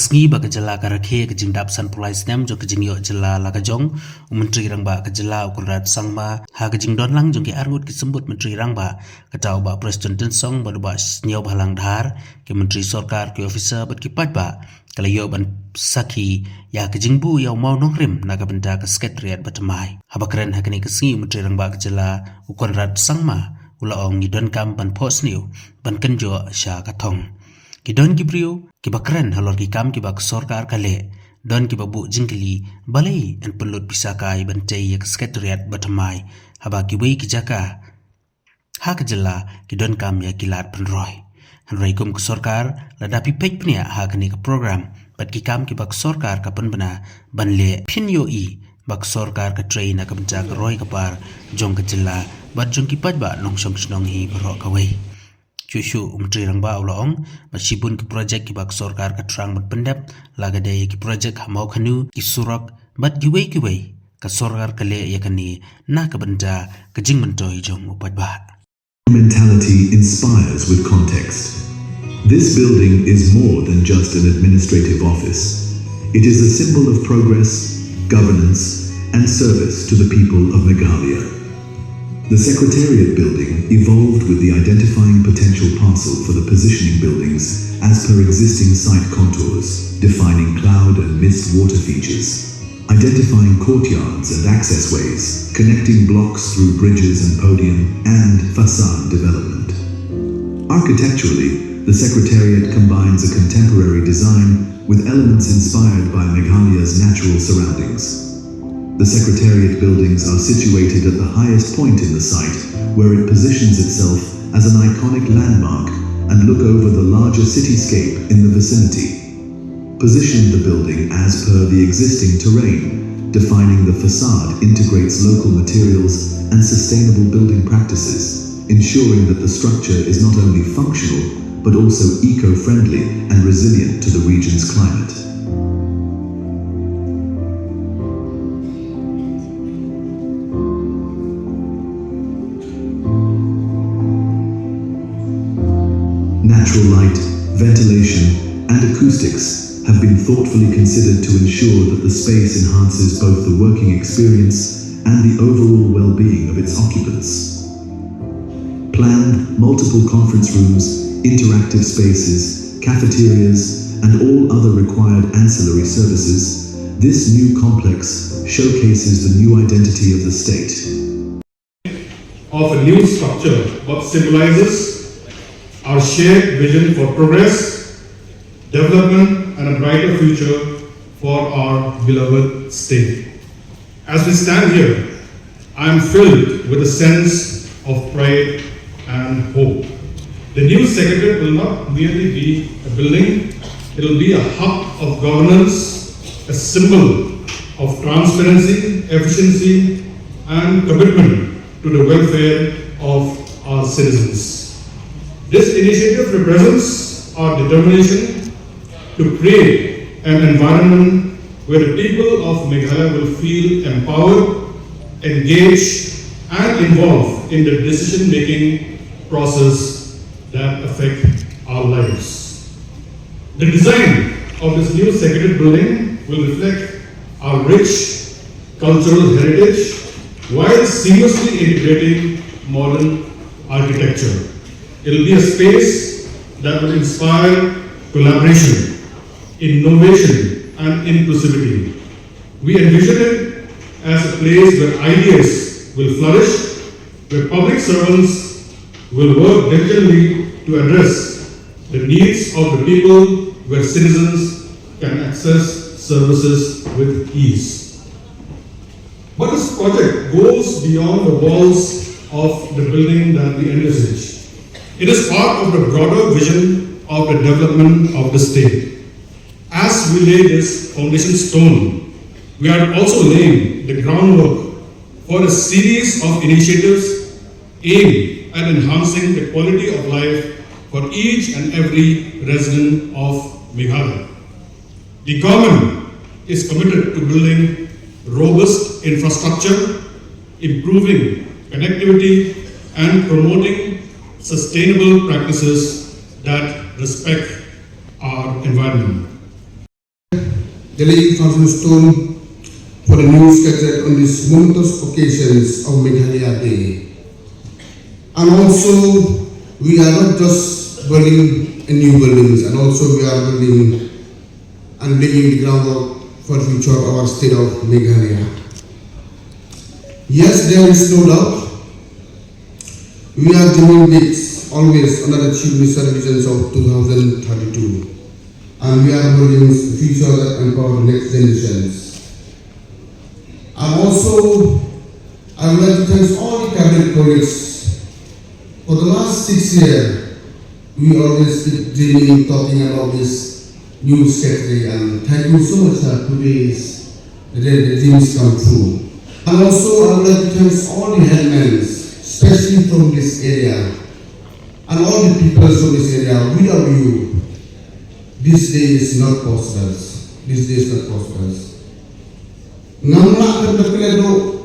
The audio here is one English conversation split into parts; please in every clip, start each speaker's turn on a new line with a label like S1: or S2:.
S1: kasngi ba kejala karakhe kejingdap san pulai snem jo kejingyo jela lagajong Myntri Rangbah kejala ukurat sangma ha kejingdon lang jong ke arngut kisembut Myntri Rangbah ketau ba Presiden Tensong ba duba nyau balang dhar ke Menteri Sorkar ke officer bat kipat ba kalayo ban saki ya kejingbu yau mawnongrim naga benda ke Secretariat ba thymmai habakren hakani kasngi Myntri Rangbah kejala ukurat sangma ulaong ngidon kam ban posniu ban kenjo sha katong Kidon kibriu kibakren halor kikam kibak sorkar kale don kibabu jingkili balai en pelut pisakai bantai yak Secretariat ba thymmai haba kiwei kijaka ha kejela kidon kam ya kilat penroy hanrai kum ke sorkar ladapi pek pnia ha kani ke program bat kikam kibak sorkar kapan bena banle pinyo I bak sorkar ke train ka benja ke roy kapar jong kejela bat jong kipat ba nongsom snong hi berok kawai Cucu Myntri Rangbah ulaong masibun ke projek kibak sorkar katrang bat pendap lagadai ki projek hamau kanu ki surak bat giwei ke sorkar kale yakani na kabenda kejing mentoi jong upat ba.
S2: Mentality inspires with context. This building is more than just an administrative office. It is a symbol of progress, governance, and service to the people of Meghalaya. The Secretariat building evolved with the identifying potential parcel for the positioning buildings as per existing site contours, defining cloud and mist water features, identifying courtyards and accessways, connecting blocks through bridges and podium, and facade development. Architecturally, the Secretariat combines a contemporary design with elements inspired by Meghalaya's natural surroundings. The Secretariat buildings are situated at the highest point in the site, where it positions itself as an iconic landmark and look over the larger cityscape in the vicinity. Position the building as per the existing terrain, defining the facade integrates local materials and sustainable building practices, ensuring that the structure is not only functional, but also eco-friendly and resilient to the region's climate. Natural light, ventilation, and acoustics have been thoughtfully considered to ensure that the space enhances both the working experience and the overall well-being of its occupants. Planned multiple conference rooms, interactive spaces, cafeterias, and all other required ancillary services, this new complex showcases the new identity of the state.
S3: Of a new structure, what symbolizes our shared vision for progress, development, and a brighter future for our beloved state. As we stand here, I am filled with a sense of pride and hope. The new Secretariat will not merely be a building, it will be a hub of governance, a symbol of transparency, efficiency, and commitment to the welfare of our citizens. This initiative represents our determination to create an environment where the people of Meghalaya will feel empowered, engaged, and involved in the decision-making process that affect our lives. The design of this new Secretariat building will reflect our rich cultural heritage while seamlessly integrating modern architecture. It will be a space that will inspire collaboration, innovation, and inclusivity. We envision it as a place where ideas will flourish, where public servants will work diligently to address the needs of the people, where citizens can access services with ease. But this project goes beyond the walls of the building that we envisage. It is part of the broader vision of the development of the state. As we lay this foundation stone, we are also laying the groundwork for a series of initiatives aimed at enhancing the quality of life for each and every resident of Meghalaya. The government is committed to building robust infrastructure, improving connectivity, and promoting sustainable practices that respect our environment.
S4: the laying foundation stone for the new Secretariat on these momentous occasions of Meghalaya Day. And also, we are not just building a new buildings, and also we are building and laying the groundwork for the future of our state of Meghalaya. Yes, there is no doubt. We are dreaming big, always under the Chief Minister's visions of 2032. And we are building a future that empowers the next generations. And also, I would like to thank all the cabinet colleagues. For the last 6 years, we always keep dreaming, talking about this new secretary, and thank you so much that today is the day the dreams come true. And also, I would like to thank all the headmen, especially from this area, and all the people from this area. Without you, this day is not possible. This day is not possible. Namla terpeledo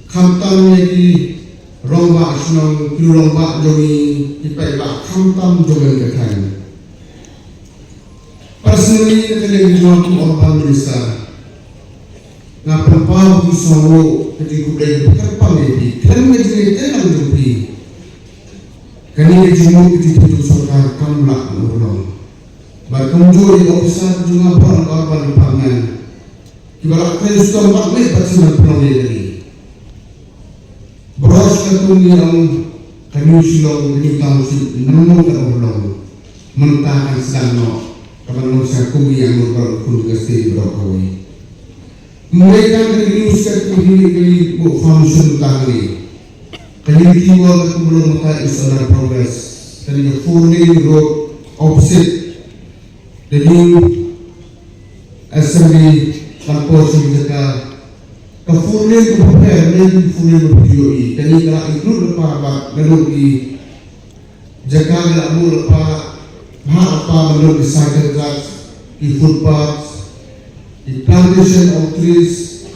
S4: kamtam lagi Rangbah senang klur Rangbah jogi ipai ba kamtam jogen ketan. Personally, ketika aku orang Malaysia, ngapun pau kusawo ketika budaya berkapang ini, kerana jadi tenang jumpi. Kini kejimu ketika itu sorang kamlah orang. Berkunjung di ofisar juga pun korban pangan. Ibarat kali sudah 4 menit pasti nak lagi. Beros ketemu yang kami silong ini tahu si namun tak orang mentahkan sedang no. Kapan saya kumi yang berpun kesti berkawin. Mereka kini usah kini function tangni. Kini tiba aku belum makai istilah progress. Kini 4-lane road opposite the new assembly composing jaka. Ka 4-lane to prepare, maybe 4-lane to POE. Kini kalau include lepas abad lalu di jaka lalu lepas apa menurut di cycle tracks, di footpaths, di plantation of trees.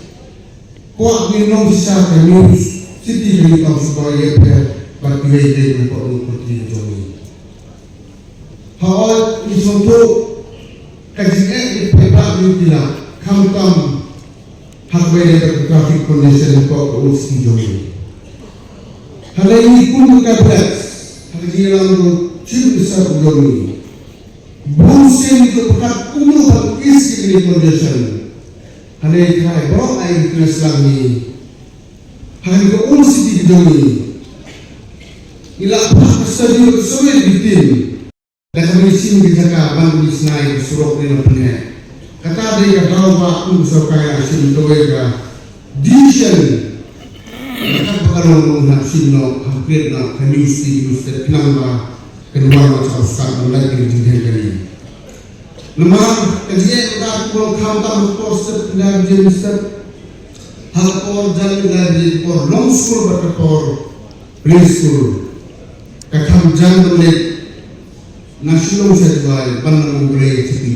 S4: Kuat minum sisa kami city kami tahu supaya bagi wajib untuk putri jomi. Hal ini untuk kajian di pihak ini kamtam hardware dan traffic condition untuk urus jomi. Hal ini pun berkaitan dengan Chief Minister jomi. Bukan itu pekat umum dan isi ini condition. Hanya kai bawa air kelas lagi. Hanya ke urus di jomi. Ila apa kesedia kesuai bitin. Dan kami sini dijaga bantu disnai surau ini punya. Kata dia kalau baku sokai asin doega. Division. Kata kalau nak sino hampir nak kami mesti kenapa kedua macam sekarang mulai kerja kali. Lemah kerja kita kalau kamtam poster dan jenisnya hal por jalan dari por long school berkapor preschool. Kakam jalan boleh nasional sesuai pandangan boleh seperti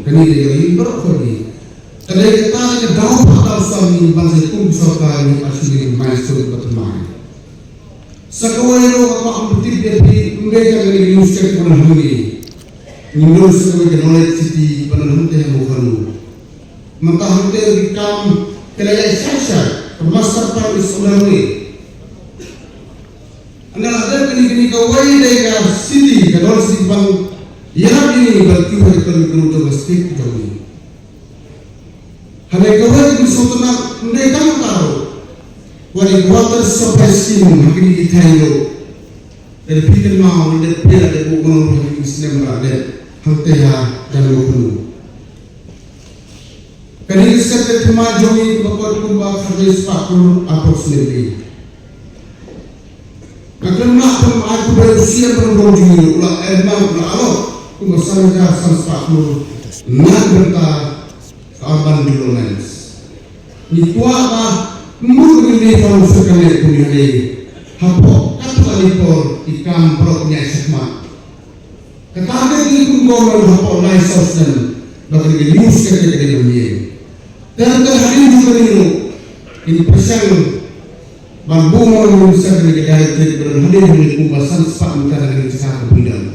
S4: kini dia ini berkali. Kalau kita ada daun atau suami bangsa pun sokai asli maestro berteman. Sekarang apa ambil dia mereka yang diusir pada hari ini sebagai knowledge city pada nanti yang bukan maka hotel dikam kelaya sasar master plan Islam ini anda ada kini kawai daerah city knowledge city bang yang ini berarti mereka itu domestik jauh hanya kawai di sultan mereka tahu wali water supply scheme makin ditayo dari pikir mau dari pihak dari bukan orang Islam berada hanteha dan lokunu. Kali sekali thymmai jogi bakal kumbah habis 40 approximately. Kerana aku berusia berumur juni ulah enam ulah alok kumbah sahaja 40 nak berta urban developments. Ni kuah mungkin ni kalau sekali punya ni hapok kata alipor ikam perutnya sekmat. Katakan ini pun kau hapok naik sosmed bagi news kerja ni. Dan terhadap juga ini persen bambu mau bisa kerja dari berhadir di pembahasan sepak antara dengan cakap bidang.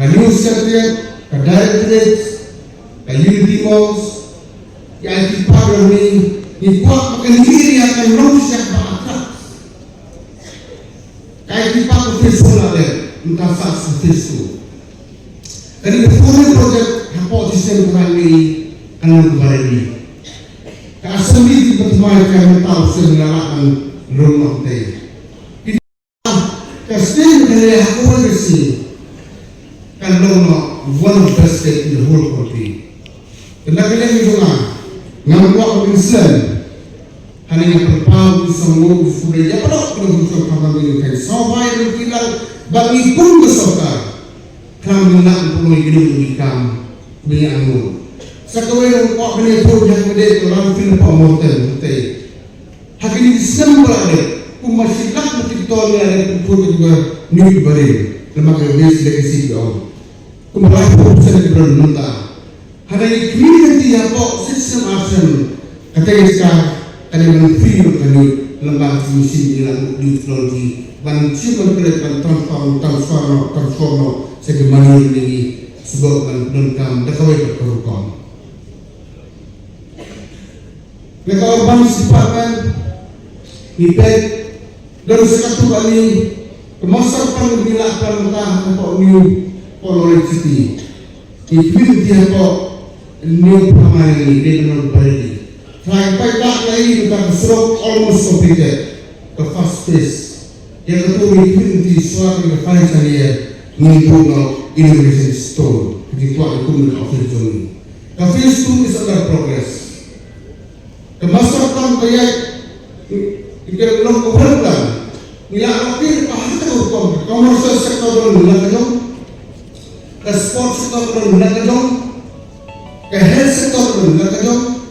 S4: News kerja, kedai trades, unity malls, yang dipakai ni kuat makan diri akan manusia berakal. Kaya dipakai Facebook ada, entah sah Facebook. Jadi betul projek hapok sistem kami akan kembali. Keasli di pertemuan kami tahu sengalaan rumah teh. Kasih dari aku bersih. Kalau one of the best state in the whole country. Kenapa ini juga? Nampak Queensland. Hanya yang berpau semua sudah ya pada kita bersama kami kan. Sampai kita bagi pun bersama. Kami nak pun hidup kami biang. Sekarang orang kini pun yang mendek orang film promoter betul. Hakini semua ada. Masih nak mesti tolong ada pun juga new baru. Lembaga base legacy down. Kemudian pun saya berminta. Hari ini community apa sistem action katanya sekarang ada yang free untuk lembaga mesin yang teknologi dan siapa kerja transform segala ini sebab dan dekawai berkorban. Mereka urban department ipek dan sekatu kali kemasyarakatan bila perintah untuk new policy community apa new permanent development body. Try tak lagi kita serok almost completed the first phase. Yang kedua community suatu yang financial year mengikuti innovation store di kuat ekonomi office zone. The phase 2 is under progress. Kemasyarakatan banyak kita belum berperan. Bila akhir bahasa hukum komersial sektor berlaku, ke sport sektor berlaku, ke health sektor berlaku,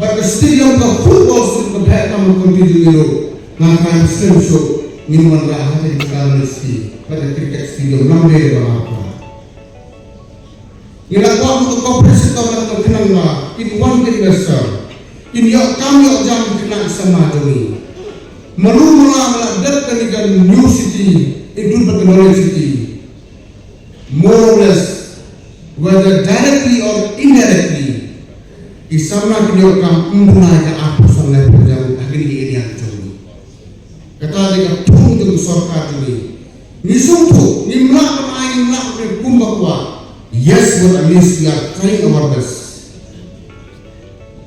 S4: ke stadium ke football sektor berlaku continue langkah Muslim show minuman rahat di dalam mesti pada cricket stadium nampak berapa. Bila kau untuk corporate sektor berlaku kenapa? In one investor. Ini yang kami akan kenal sama ini. Mula melakukan dengan new city into technology city. More or less, whether directly or indirectly, isama kita akan mempunyai apa sahaja yang akhir ini yang terjadi. Kata dia tunggu sorkat ini. Nisungtu, nimlak main nimlak kumbakwa. Yes, what at least we are trying our best.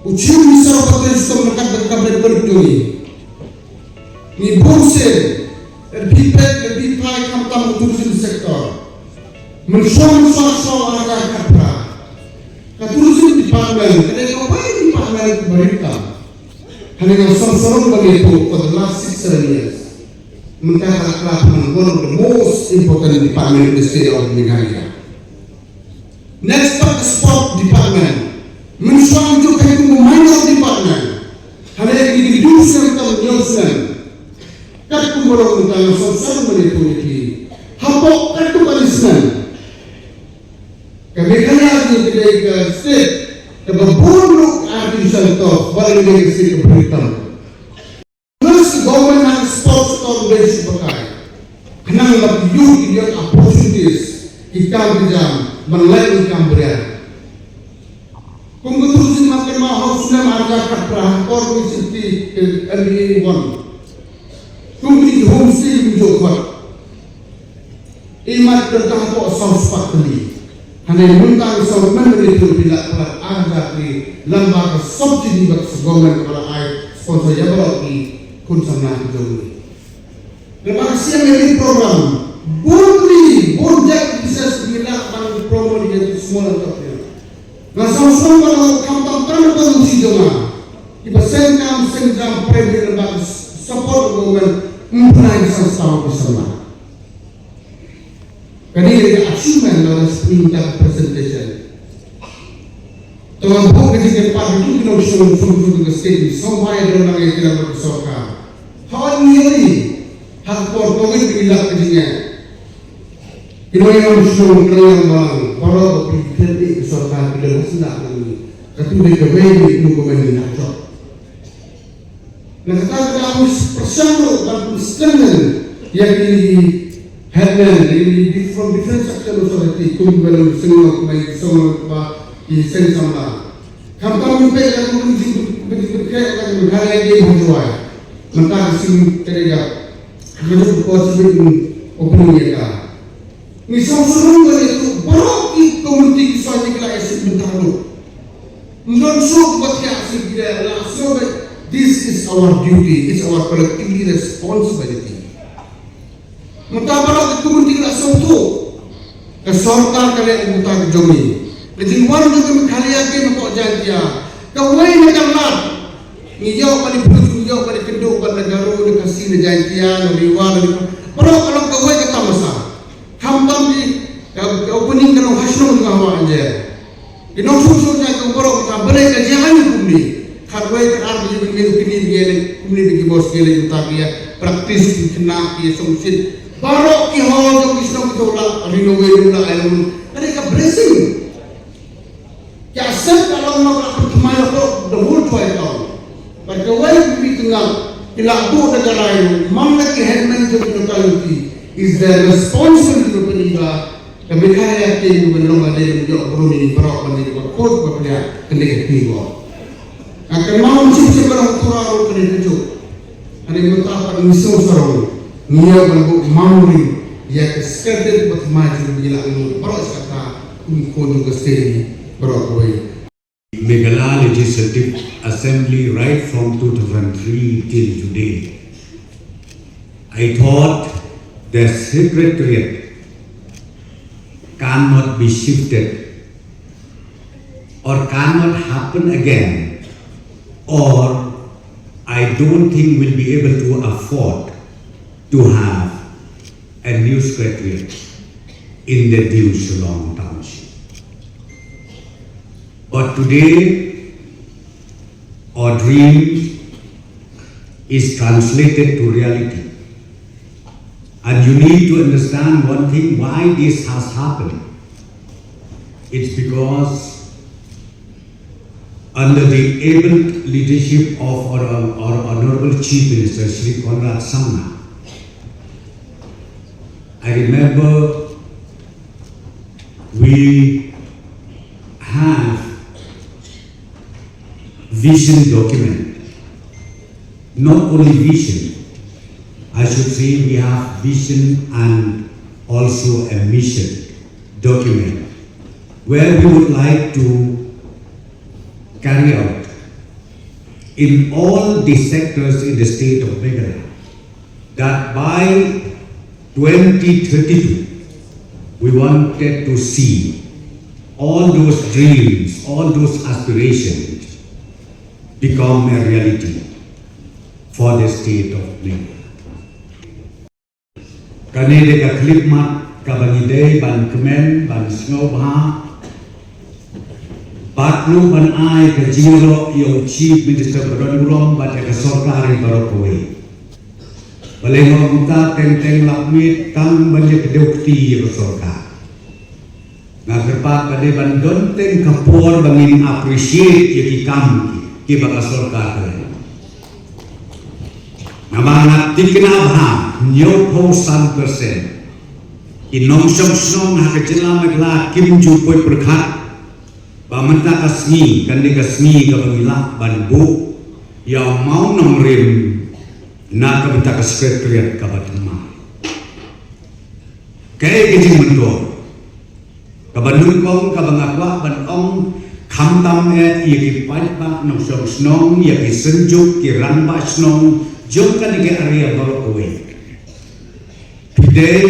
S4: Ujian misal pakai sistem dekat kabel berduri. Ni bosen, lebih baik kamu turusin sektor. Mensuang anak kata. Katurusin di panggilan, ada yang apa yang di panggilan berita. Hanya yang sorong begitu for the last 6-7 years. Mentara kelapa one of the most important department in the state of Meghalaya. Next part the sport department. Mensuang juga itu minor department. Hanya yang direduce tentang Nelson. Kat kumurong tentang sosok menituliki. Hapok kat kumalisnan. Kebekanya di kedai state. Keberbunuk artisan toh. Barang dia state keberitahuan. Plus government and sports organization pakai. Kenang lebih youth dia opportunities. Ikam kejam. Menelayan ikam berat. Kung gustusin makin mahal sudah marga kaprah or seperti NBA 1. Kung di homestay menjauh imat tentang apa saus patli. Hanya mentang saus menteri itu bila pelat ada di lembaga subsidi bagi segomen kepada air sponsor yang berarti konsumen jauh. Lembaga siang ini program boleh bonjak bisa bila bang promo di semua tempat. Nasam-sam kalau kampung produksi jemaah, dipesankan senjam pribadi lembaga support government mempunyai satu bersama. Kali ini achievement dalam perintah presentation. Tuan Bung ketika pada itu kita usul ke state sampai ada orang yang tidak berkesokan. Hal ini hak korporat tidak kejinya. Ini yang usul kerana bang. Kalau berfikir kesokan tidak sedap lagi, tapi mereka baik dokumen nak cok. Nah, kita harus bersama dan bersemangat yang di headline di from different sector society, kumpulan semua kumpulan semua di sensama. Kamu pe kamu berkait dengan dia berjual. Mentang sim terega. Kamu positif opini ya. Misal semua itu berarti komuniti kita kita esok mentang. Menurut buat asik kita langsung. This is our duty. It's our collectively responsibility. Mentang berarti komuniti kita semua. Kesorkan kalian mentang jomi. Jadi orang juga kalian ke makok jantia. Kawai macam lat. Ngiyau pada putus, ngiyau pada keduk, pada garu, pada kasih, pada jantia, pada liwar, kalau kawai kata masa. Hampam di opening kalau hasnong dengan awak aja. Kinong susunya kau borok kita beri kajian kumni. Kawai kerar biji biji kini begini, kumni biji bos gele juta dia praktis kena dia songsit. Barok kihol jauh kisah kita ulah renovate ulah ilmu. Mereka blessing. Ya set kalau nak pertemuan itu the whole 12 tahun. Bagaimana kita tengah dilakukan negara ini, mana kehendak locality is the responsibility of peningga. Kami kaya yang menolak ada yang menjawab berani berok menjadi berkot berpelihara kendek tiga. Akan mau sih berang turun kendek tujuh. Ada yang bertahan misal sarung, niat berbuat mawnongrim dia kesekian bermaju menjelang berok kata kumpul juga sendiri.
S5: Meghalaya Legislative Assembly right from 2003 till today. I thought the Secretariat cannot be shifted or cannot happen again, or I don't think we'll be able to afford to have a new Secretariat in the New Shillong Township. But today, our dream is translated to reality. And you need to understand one thing, why this has happened. It's because under the able leadership of our Honorable Chief Minister, Shri Conrad Sangma, I remember we have vision document. Not only vision, I should say we have vision and also a mission document where we would like to carry out in all the sectors in the state of Meghalaya that by 2032 we wanted to see all those dreams, all those aspirations become a reality for the state of Meghalaya. Kanede ka klipmat ka bangide ban kemen ban snobha patlu ban ai ka jinglo yo chief minister Baron bat ka sorkari barokoi. Balengor muta teng lakmit tang banje kedukti yo sorkar. Ngagerpat pada ban donteng kapor bangin appreciate yaki kam ki baka sorkar kare. Namangat tikinabha nyo po 100%. Inong song hakajela magla kim jupoy perkhat. Bamanta kasni kandi kasni kabangila banbu ya mawnongrim na kabanta ka Secretariat kabatma. Kaya kijing mendo. Kabandung kong kabangakwa banong kamtam yaki pajpa nong snong yaki senjuk ki rangbah snong jom kan ke area barok away. Today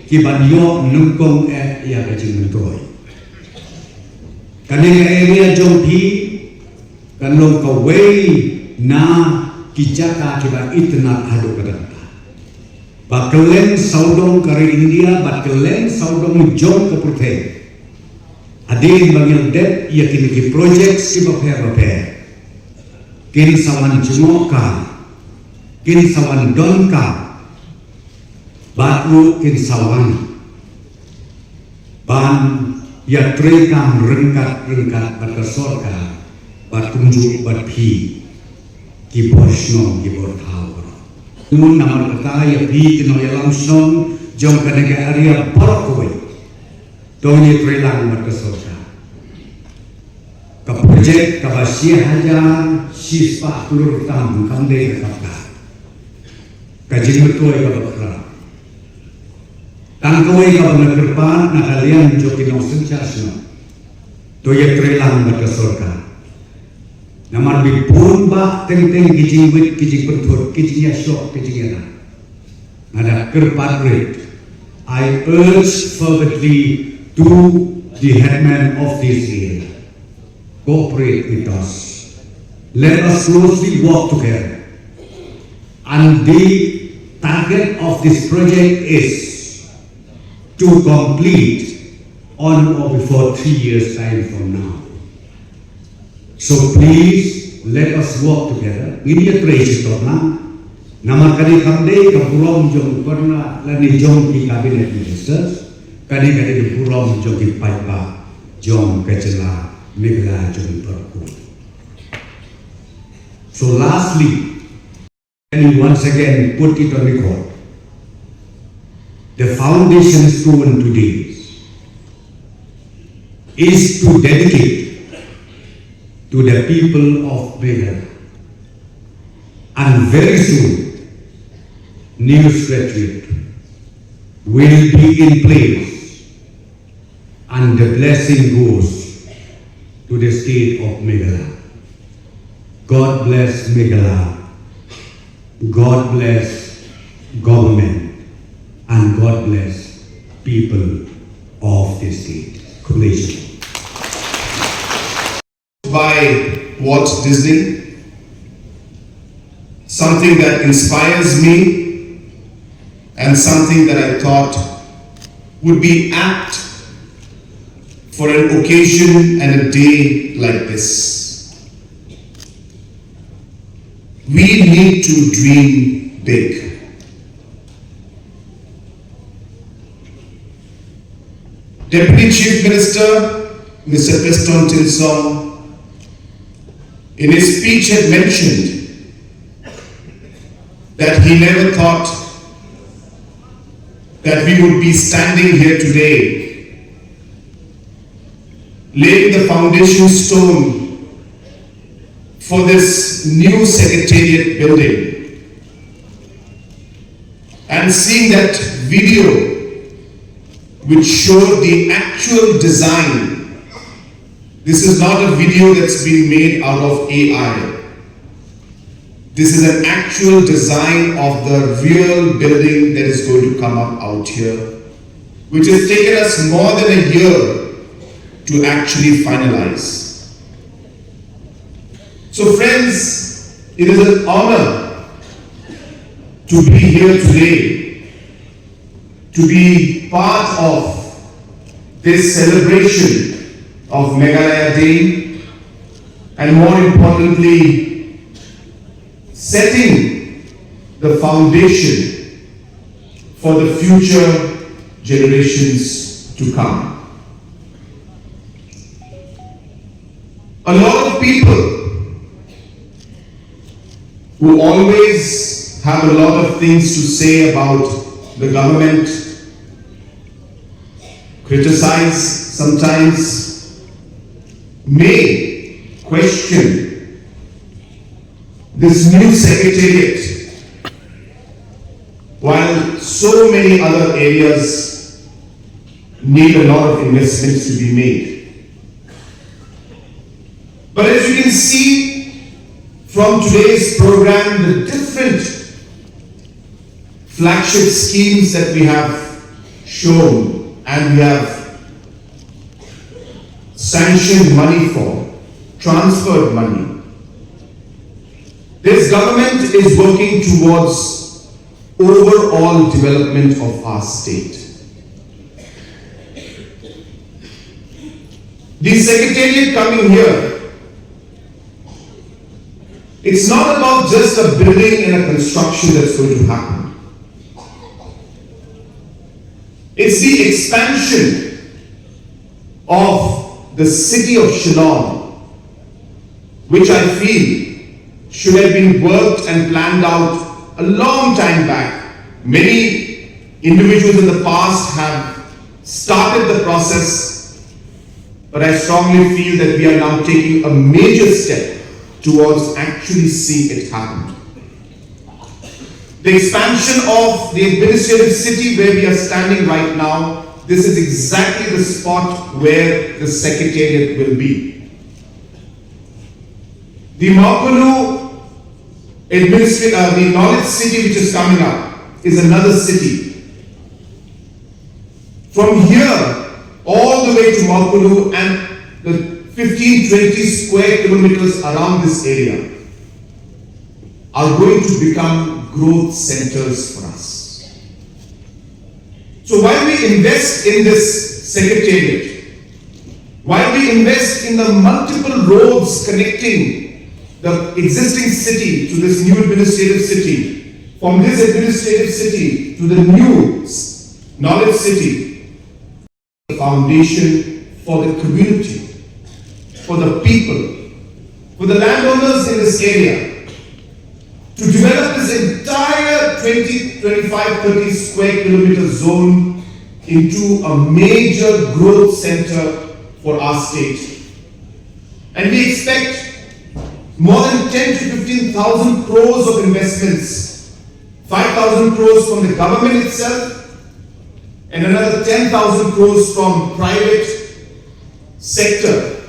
S5: ki banyo nungkong ya kajing mentoy. Kaneng area jom pi kanong kaway na kijaka kiba itna hado kadanta. Bakelen saudong kari India, bakelen saudong jom ke Purthe. Adin bangil det ya kini ki project si baper. Kin sawan jumoka, kin sawan donka, batu kin sawan ban ya trekam rengkat berkesorka bat kunjuk bat pi ki bosno ki borthau nun namar kata ya pi kino ya langsung jom ka nega area borok kowe toni trelang berkesorka project kaba hajar sispa klur tam kamde kaba jinglut kaba kra tangkoi kaba nakerpan na kalian jokinong sensasyon to ye trelang bata sorka namar bipun ba teng kijing pentur kijing syok kijing yana ada kerpat rate. I urge fervently to the headman of this area, cooperate with us. Let us closely work together. And the target of this project is to complete on or before 3 years' time from now. So please let us work together. We need a trace of nama kali kamde kapurom jong korna lani jong ki cabinet ministers kali di purom jong ki paipa jong kecela migla jong perku. So lastly, let me once again put it on record. The foundation stone today is to dedicate to the people of Meghalaya, and very soon new secretariat will be in place, and the blessing goes to the state of Meghalaya. God bless Meghalaya. God bless government, and God bless people of the state. Congratulations.
S6: By Walt Disney, something that inspires me and something that I thought would be apt for an occasion and a day like this. We need to dream big. Deputy Chief Minister, Mr. Preston Tinsong, in his speech had mentioned that he never thought that we would be standing here today, laying the foundation stone for this new Secretariat building, and seeing that video which showed the actual design. This is not a video that's been made out of AI. This is an actual design of the real building that is going to come up out here, which has taken us more than a year to actually finalize. So friends, it is an honor to be here today, to be part of this celebration of Meghalaya Day, and more importantly, setting the foundation for the future generations to come. A lot of people who always have a lot of things to say about the government, criticize sometimes, may question this new Secretariat, while so many other areas need a lot of investments to be made. But as you can see from today's program, the different flagship schemes that we have shown and we have sanctioned money for, transferred money. This government is working towards overall development of our state. The Secretariat coming here, it's not about just a building and a construction that's going to happen. It's the expansion of the city of Shillong, which I feel should have been worked and planned out a long time back. Many individuals in the past have started the process, but I strongly feel that we are now taking a major step towards actually seeing it happen. The expansion of the administrative city where we are standing right now, this is exactly the spot where the Secretariat will be. The Maupulu the knowledge city which is coming up is another city. From here all the way to Maupulu and the 15-20 square kilometers around this area are going to become growth centers for us. So while we invest in this Secretariat, while we invest in the multiple roads connecting the existing city to this new administrative city, from this administrative city to the new knowledge city, the foundation for the community, for the people, for the landowners in this area, to develop this entire 20, 25, 30 square kilometer zone into a major growth center for our state. And we expect more than 10 to 15,000 crores of investments, 5,000 crores from the government itself, and another 10,000 crores from private sector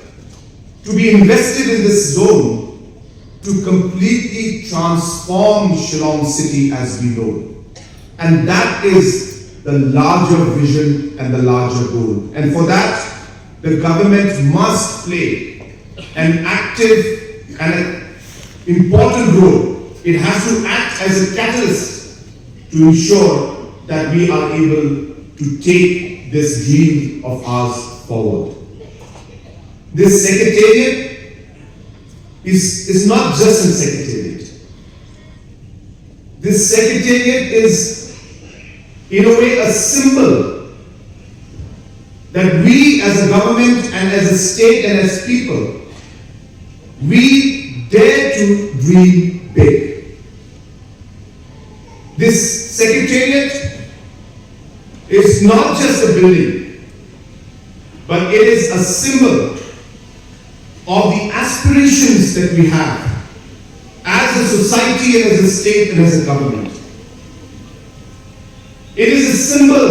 S6: to be invested in this zone to completely transform Shillong city as we know. And that is the larger vision and the larger goal. And for that, the government must play an active and an important role. It has to act as a catalyst to ensure that we are able to take this dream of ours forward. This Secretariat is not just a Secretariat. This Secretariat is, in a way, a symbol that we as a government and as a state and as people, we dare to dream big. This Secretariat is not just a building, but it is a symbol of the aspirations that we have as a society and as a state and as a government. It is a symbol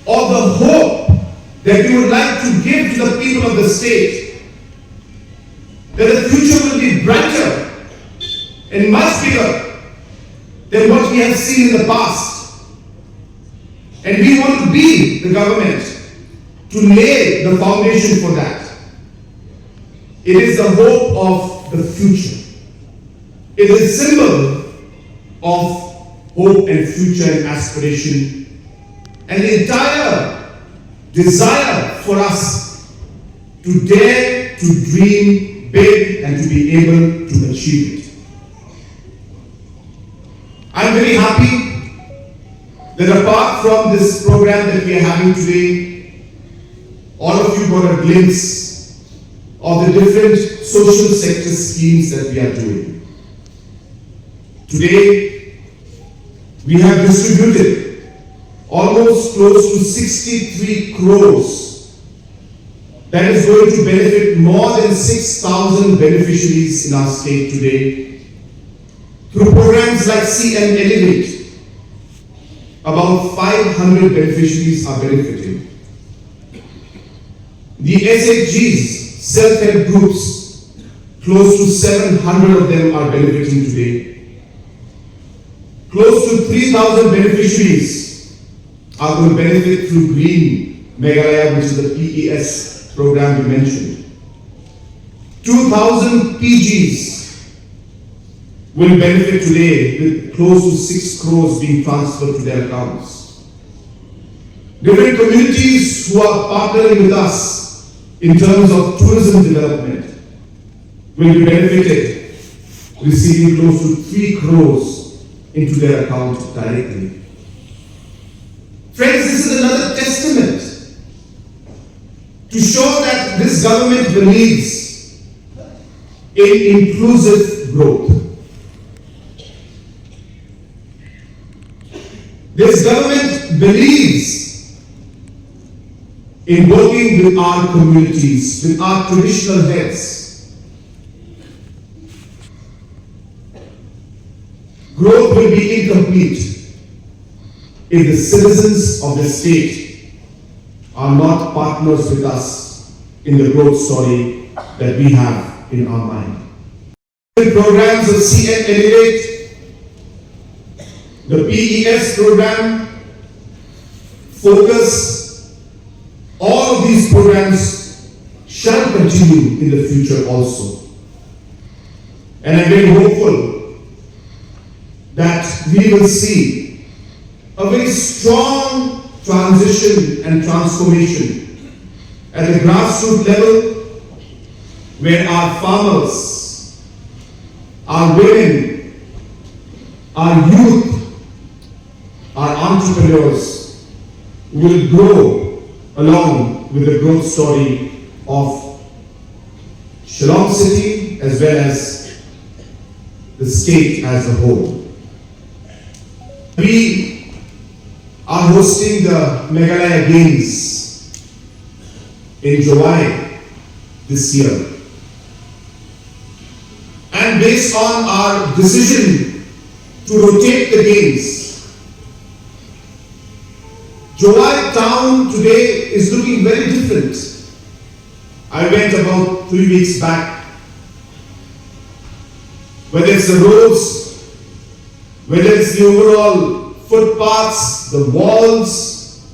S6: of the hope that we would like to give to the people of the state, that the future will be brighter and much bigger than what we have seen in the past. And we want to be the government to lay the foundation for that. It is the hope of the future. It is a symbol of hope and future and aspiration, and the entire desire for us to dare to dream big and to be able to achieve it. I'm very happy that apart from this program that we are having today, all of you got a glimpse of the different social sector schemes that we are doing. Today, we have distributed almost close to 63 crores that is going to benefit more than 6,000 beneficiaries in our state today. Through programs like See and Elevate, about 500 beneficiaries are benefiting. The SHGs, self-help groups, close to 700 of them are benefiting today. Close to 3,000 beneficiaries are going to benefit through Green Meghalaya, which is the PES program we mentioned. 2,000 PGs will benefit today with close to 6 crores being transferred to their accounts. Different communities who are partnering with us in terms of tourism development will be benefited, receiving close to 3 crores into their account directly. Friends, this is another testament to show that this government believes in inclusive growth. This government believes in working with our communities, with our traditional heads. Growth will be incomplete if the citizens of the state are not partners with us in the growth story that we have in our mind. The programs of T.1188, the PES program, focus, all of these programs shall continue in the future also. And I'm very hopeful that we will see a very strong transition and transformation at the grassroots level, where our farmers, our women, our youth, our entrepreneurs will grow along with the growth story of Shillong City as well as the state as a whole. We are hosting the Meghalaya Games in July this year. And based on our decision to rotate the games, July town today is looking very different. I went about 3 weeks back. Whether it's the roads, whether it's the overall footpaths, the walls,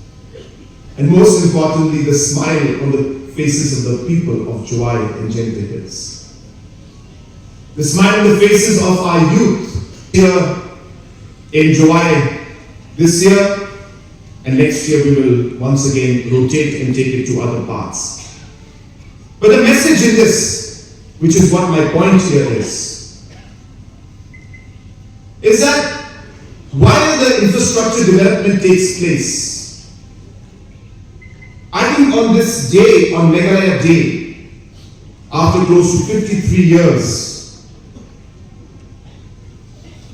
S6: and most importantly, the smile on the faces of the people of July and Gente Hills. The smile on the faces of our youth here in July this year, and next year we will once again rotate and take it to other parts. But the message in this, which is what my point here is that while the infrastructure development takes place, I think on this day, on Meghalaya Day, after close to 53 years,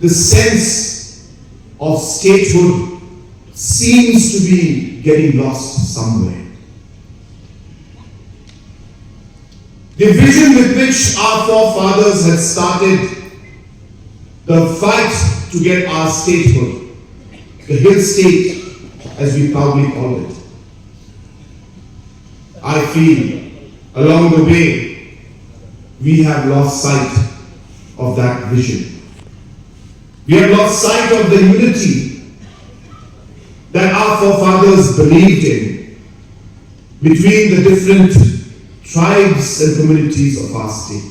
S6: the sense of statehood seems to be getting lost somewhere. The vision with which our forefathers had started the fight to get our statehood, the hill state as we proudly call it, I feel along the way we have lost sight of that vision. We have lost sight of the unity that our forefathers believed in between the different tribes and communities of our state.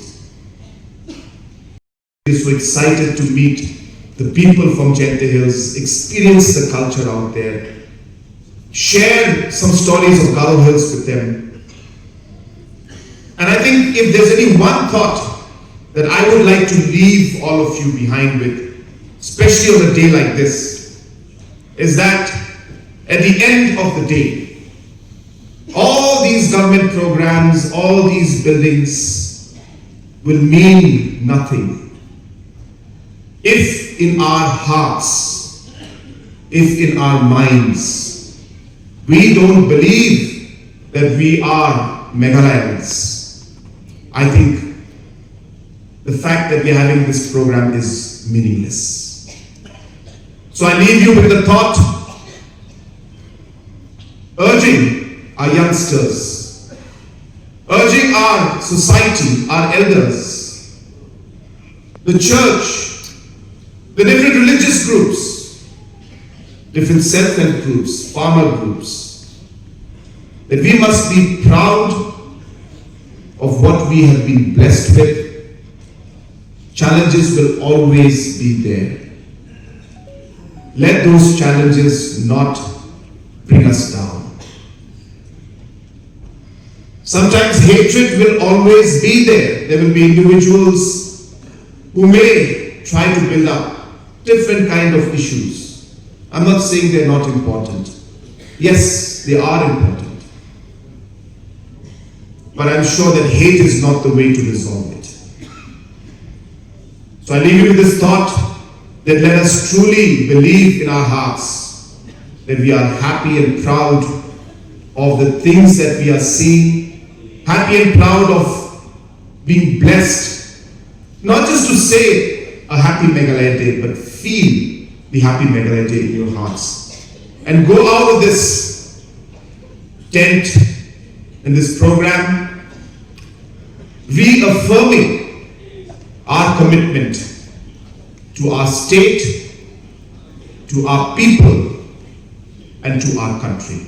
S6: I'm so excited to meet the people from Gente Hills, experience the culture out there, share some stories of Garo Hills with them. And I think if there's any one thought that I would like to leave all of you behind with, especially on a day like this, is that at the end of the day, all these government programs, all these buildings will mean nothing if in our hearts, if in our minds, we don't believe that we are Meghalayans. I think the fact that we are having this program is meaningless. So I leave you with the thought, urging our youngsters, urging our society, our elders, the church, the different religious groups, different self-help groups, farmer groups, that we must be proud of what we have been blessed with. Challenges will always be there. Let those challenges not bring us down. Sometimes hatred will always be there. There will be individuals who may try to build up different kind of issues. I'm not saying they're not important. Yes, they are important. But I'm sure that hate is not the way to resolve it. So I leave you with this thought that let us truly believe in our hearts that we are happy and proud of the things that we are seeing, happy and proud of being blessed, not just to say a happy Meghalaya Day, but feel the happy Meghalaya Day in your hearts. And go out of this tent, in this program, reaffirming our commitment to our state, to our people, and to our country.